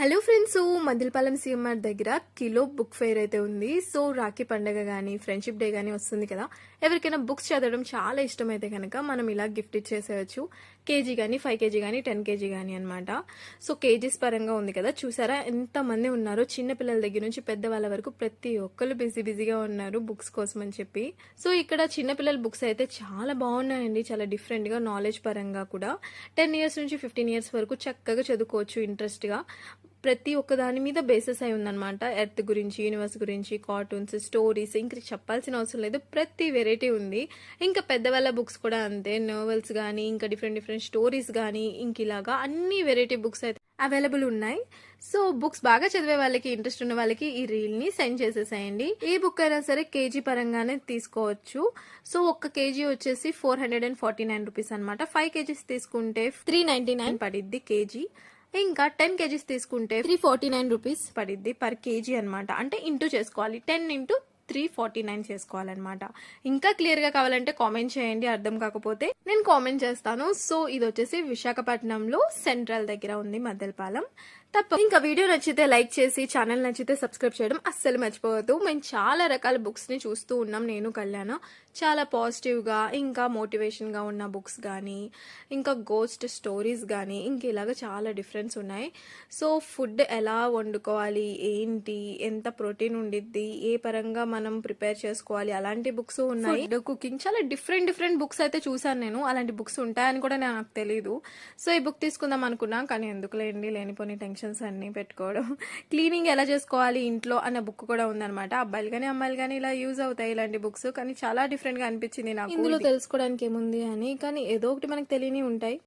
Hello friends, Maddilapalem CMR దగ్గర kilo book fair అయితే ఉంది. సో రాఖీ పండగ కానీ ఫ్రెండ్షిప్ డే కానీ వస్తుంది కదా, ఎవరికైనా బుక్స్ చదవడం చాలా ఇష్టమైతే కనుక మనం ఇలా గిఫ్ట్ ఇచ్చేసేయచ్చు. కేజీ కానీ 5 కేజీ కానీ 10 కేజీ కానీ అనమాట. సో కేజీస్ పరంగా ఉంది కదా, చూసారా ఎంతమంది ఉన్నారో, చిన్న పిల్లల దగ్గర నుంచి పెద్దవాళ్ళ వరకు ప్రతి ఒక్కరు బిజీగా ఉన్నారు బుక్స్ కోసం అని చెప్పి. సో ఇక్కడ చిన్నపిల్లల బుక్స్ అయితే చాలా బాగున్నాయండి, చాలా డిఫరెంట్గా, నాలెడ్జ్ పరంగా కూడా 10 ఇయర్స్ నుంచి 15 ఇయర్స్ వరకు చక్కగా చదువుకోవచ్చు ఇంట్రెస్ట్గా. ప్రతి ఒక్క దాని మీద బేసెస్ అయి ఉందన్నమాట. ఎర్త్ గురించి, యూనివర్స్ గురించి, కార్టూన్స్, స్టోరీస్, ఇంక చెప్పాల్సిన అవసరం లేదు, ప్రతి వెరైటీ ఉంది. ఇంకా పెద్దవాళ్ళ బుక్స్ కూడా అంతే, నోవెల్స్ కానీ ఇంకా డిఫరెంట్ స్టోరీస్ కానీ ఇంక ఇలాగా అన్ని వెరైటీ బుక్స్ అయితే అవైలబుల్ ఉన్నాయి. సో బుక్స్ బాగా చదివే వాళ్ళకి, ఇంట్రెస్ట్ ఉన్న వాళ్ళకి ఈ రీల్ ని సెండ్ చేసేసేయండి. ఏ బుక్ అయినా సరే కేజీ పరంగానే తీసుకోవచ్చు. సో ఒక్క కేజీ వచ్చేసి 449 రూపీస్ అనమాట. 5 కేజీస్ తీసుకుంటే 399 పడిద్ది కేజీ. ఇంకా 10 కేజీస్ తీసుకుంటే 349 రూపీస్ పడిద్ది పర్ కేజీ అనమాట. అంటే ఇంటూ చేసుకోవాలి, 10 ఇంటూ 349 చేసుకోవాలన్నమాట. ఇంకా క్లియర్ గా కావాలంటే కామెంట్ చేయండి, అర్థం కాకపోతే నేను కామెంట్ చేస్తాను. సో ఇది వచ్చేసి విశాఖపట్నంలో సెంట్రల్ దగ్గర ఉంది, మద్దెలపాలెం. ఇంకా వీడియో నచ్చితే లైక్ చేసి, ఛానల్ నచ్చితే సబ్స్క్రైబ్ చేయడం అస్సలు మర్చిపోవద్దు. మేము చాలా రకాల బుక్స్ ని చూస్తూ ఉన్నాం, నేను కళ్యాణ్. చాలా పాజిటివ్ గా ఇంకా మోటివేషన్ గా ఉన్న బుక్స్ కానీ, ఇంకా గోస్ట్ స్టోరీస్ కానీ, ఇంక ఇలాగా చాలా డిఫరెన్స్ ఉన్నాయి. సో ఫుడ్ ఎలా వండుకోవాలి, ఏంటి, ఎంత ప్రోటీన్ ఉండిద్ది, ఏ పరంగా మనం ప్రిపేర్ చేసుకోవాలి, అలాంటి బుక్స్ ఉన్నాయి. కుకింగ్ చాలా డిఫరెంట్ బుక్స్ అయితే చూసాను నేను. అలాంటి బుక్స్ ఉంటాయని కూడా నాకు తెలియదు. సో ఈ బుక్ తీసుకుందాం అనుకున్నా, కానీ ఎందుకులేండి లేనిపోని టెన్షన్స్ అన్ని పెట్టుకోవడం. క్లీనింగ్ ఎలా చేసుకోవాలి ఇంట్లో అన్న బుక్ కూడా ఉందన్నమాట. అబ్బాయిలు కానీ అమ్మాయిలు కానీ ఇలా యూజ్ అవుతాయి ఇలాంటి బుక్స్. కానీ చాలా డిఫరెంట్ గా అనిపించింది నాకు. ఇందులో తెలుసుకోవడానికి ఏముంది అని, కానీ ఏదో ఒకటి మనకు తెలియని ఉంటాయి.